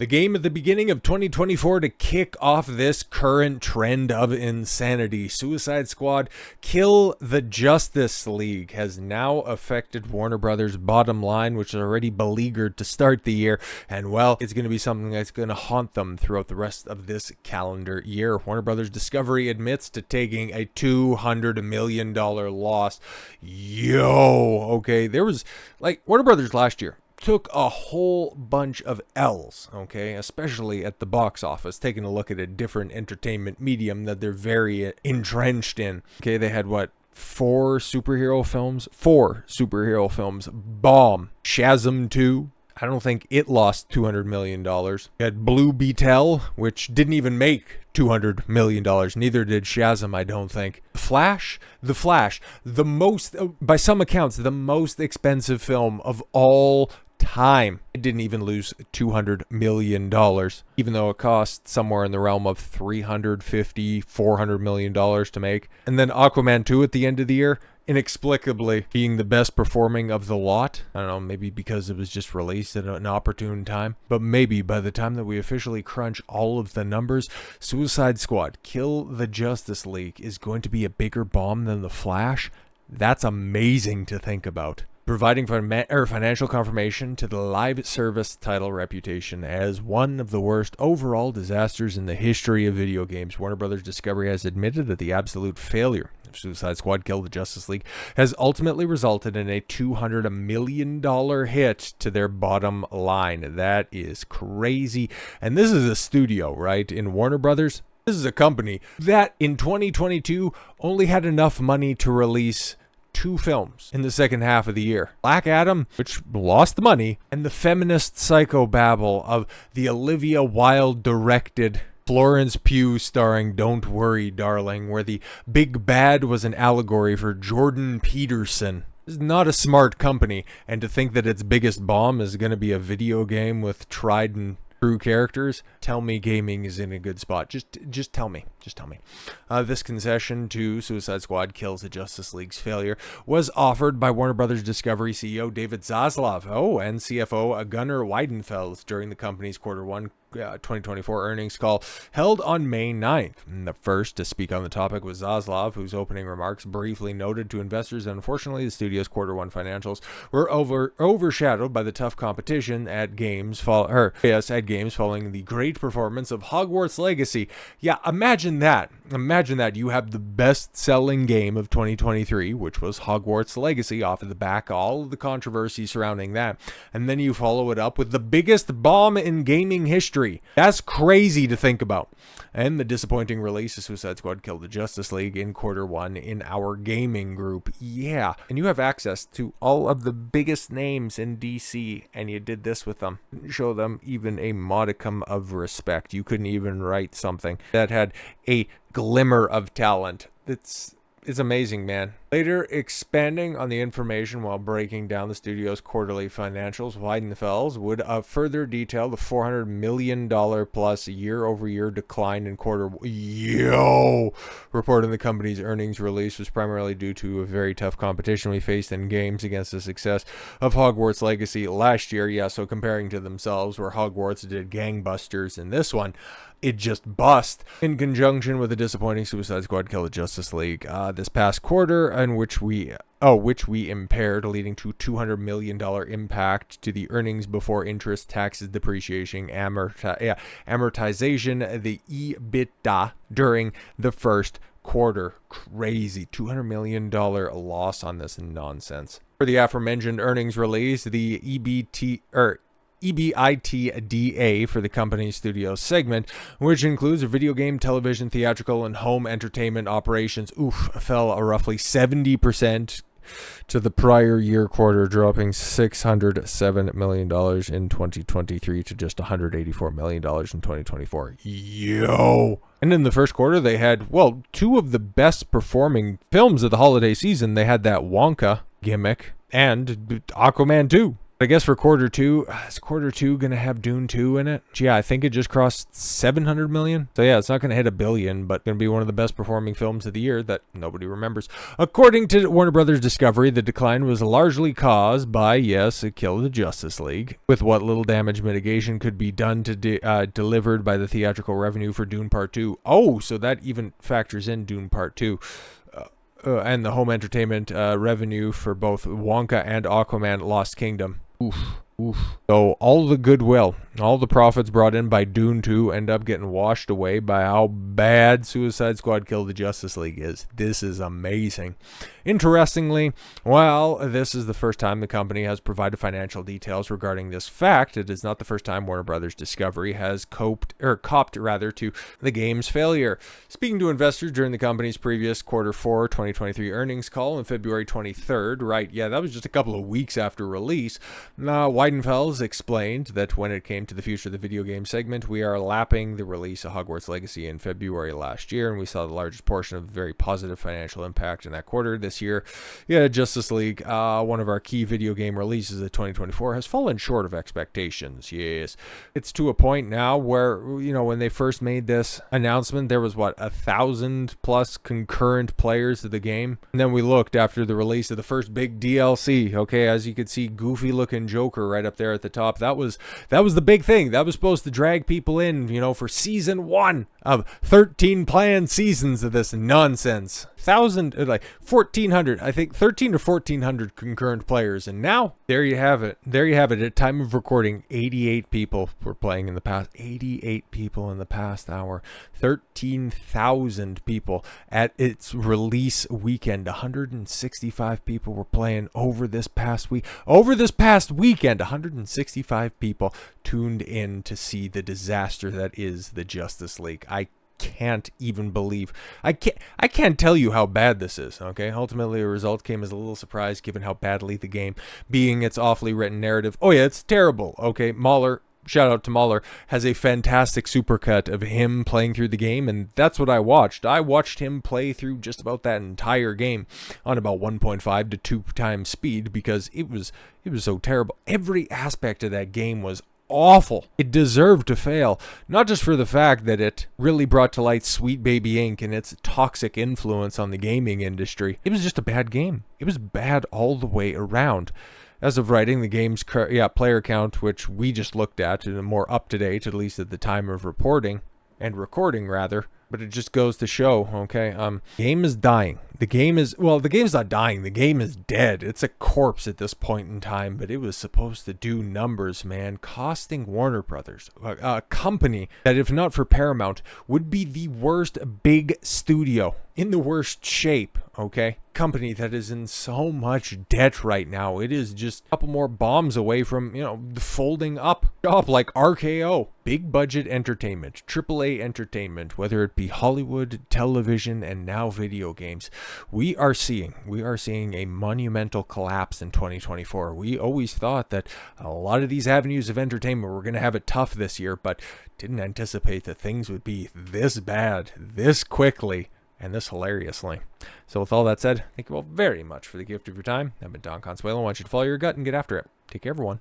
The game at the beginning of 2024 to kick off this current trend of insanity. Suicide Squad Kill the Justice League has now affected Warner Brothers' bottom line, which is already beleaguered to start the year. And well, it's going to be something that's going to haunt them throughout the rest of this calendar year. Warner Brothers Discovery admits to taking a $200 million loss. Okay, there was like Warner Brothers last year took a whole bunch of L's, okay, especially at the box office, taking a look at a different entertainment medium that they're very entrenched in. Okay, they had what? Four superhero films bomb. Shazam 2, I don't think it lost $200 million. You had Blue Beetle, which didn't even make $200 million. Neither did Shazam, I don't think. The Flash, the most, by some accounts, the most expensive film of all time. It didn't even lose $200 million, even though it cost somewhere in the realm of $350-400 million to make. And then Aquaman 2 at the end of the year, inexplicably being the best performing of the lot. I don't know, maybe because it was just released at an opportune time. But maybe by the time that we officially crunch all of the numbers, Suicide Squad Kill the Justice League is going to be a bigger bomb than The Flash. That's amazing to think about. Providing financial confirmation to the live service title reputation as one of the worst overall disasters in the history of video games. Warner Brothers Discovery has admitted that the absolute failure of Suicide Squad Kill the Justice League has ultimately resulted in a $200 million hit to their bottom line. That is crazy. And this is a studio, right, in Warner Brothers. This is a company that in 2022 only had enough money to release 2 films in the second half of the year. Black Adam, which lost the money, and the feminist psychobabble of the Olivia Wilde directed Florence Pugh starring Don't Worry Darling, where the big bad was an allegory for Jordan Peterson. This is not a smart company, and to think that its biggest bomb is going to be a video game with tried and true characters, tell me gaming is in a good spot. Just tell me. This concession to Suicide Squad Kills the Justice League's failure was offered by Warner Brothers Discovery CEO David Zaslav, and CFO Gunnar Weidenfeld during the company's Q1 2024 earnings call held on May 9th. And the first to speak on the topic was Zaslav, whose opening remarks briefly noted to investors that unfortunately the studio's Q1 financials were overshadowed by the tough competition at games following the great performance of Hogwarts Legacy. Yeah, imagine that. You have the best-selling game of 2023, which was Hogwarts Legacy, off of the back of all of the controversy surrounding that, and then you follow it up with the biggest bomb in gaming history. That's crazy to think about. And the disappointing release of Suicide Squad Kill the Justice League in Q1 in our gaming group. Yeah, and you have access to all of the biggest names in DC, and you did this with them. Show them even a modicum of respect. You couldn't even write something that had a glimmer of talent. It's amazing, man. Later, expanding on the information while breaking down the studio's quarterly financials, Weidenfels would further detail the $400 million plus year-over-year decline in reporting the company's earnings release was primarily due to a very tough competition we faced in games against the success of Hogwarts Legacy last year. Yeah, so comparing to themselves, where Hogwarts did gangbusters in this one, it just bust. In conjunction with the disappointing Suicide Squad Kill the Justice League this past quarter, in which we impaired, leading to $200 million impact to the earnings before interest, taxes, depreciation, amortization, the EBITDA during the first quarter. Crazy. $200 million loss on this nonsense. For the aforementioned earnings release, the EBITDA for the company's studio segment, which includes video game, television, theatrical, and home entertainment operations, fell roughly 70% to the prior year quarter, dropping $607 million in 2023 to just $184 million in 2024. And in the first quarter, they had, 2 of the best performing films of the holiday season. They had that Wonka gimmick and Aquaman 2. I guess for quarter two, is quarter two going to have Dune 2 in it? Yeah, I think it just crossed 700 million. So yeah, it's not going to hit $1 billion, but going to be one of the best performing films of the year that nobody remembers. According to Warner Brothers Discovery, the decline was largely caused by, yes, it killed the Justice League. With what little damage mitigation could be done to delivered by the theatrical revenue for Dune Part 2. Oh, so that even factors in Dune Part 2. And the home entertainment revenue for both Wonka and Aquaman Lost Kingdom. Oof. So all the goodwill, all the profits brought in by Dune 2 end up getting washed away by how bad Suicide Squad Kill the Justice League is. This is amazing. Interestingly, while this is the first time the company has provided financial details regarding this fact, it is not the first time Warner Brothers Discovery has copped to the game's failure. Speaking to investors during the company's previous quarter 4 2023 earnings call on February 23rd, right, yeah, that was just a couple of weeks after release, Weidenfels explained that when it came to the future of the video game segment, we are lapping the release of Hogwarts Legacy in February last year, and we saw the largest portion of very positive financial impact in that quarter. This year, yeah, Justice League, one of our key video game releases of 2024, has fallen short of expectations. Yes, it's to a point now where, you know, when they first made this announcement, there was, what, 1,000+ concurrent players of the game, and then we looked after the release of the first big DLC, okay, as you could see, goofy-looking Joker right up there at the top. That was the big thing. That was supposed to drag people in, you know, for season 1 of 13 planned seasons of this nonsense. 1,400, I think 13 or 1,400 concurrent players, and now there you have it. There you have it. At time of recording, 88 people were playing in the past. 88 people in the past hour. 13,000 people at its release weekend. 165 people were playing over this past week. Over this past weekend, 165 people tuned in to see the disaster that is the Justice League. I can't even believe, I can't tell you how bad this is. Okay, ultimately the result came as a little surprise given how badly the game, being its awfully written narrative, oh yeah, it's terrible. Okay, Mahler, shout out to Mahler, has a fantastic supercut of him playing through the game, and that's what I watched. I watched him play through just about that entire game on about 1.5 to 2 times speed because it was so terrible. Every aspect of that game was awful. It deserved to fail, not just for the fact that it really brought to light Sweet Baby Inc. and its toxic influence on the gaming industry. It was just a bad game. It was bad all the way around. As of writing, the game's player count, which we just looked at, and more up to date, at least at the time of reporting and recording rather, but it just goes to show, okay, game is dying. The game's not dying. The game is dead. It's a corpse at this point in time, but it was supposed to do numbers, man, costing Warner Brothers, a company that, if not for Paramount, would be the worst big studio, in the worst shape, okay? Company that is in so much debt right now. It is just a couple more bombs away from, you know, folding up like RKO. Big budget entertainment, AAA entertainment, whether it be Hollywood, television, and now video games. We are seeing a monumental collapse in 2024. We always thought that a lot of these avenues of entertainment were going to have it tough this year, but didn't anticipate that things would be this bad, this quickly, and this hilariously. So with all that said, thank you all very much for the gift of your time. I've been Don Consuelo. I want you to follow your gut and get after it. Take care, everyone.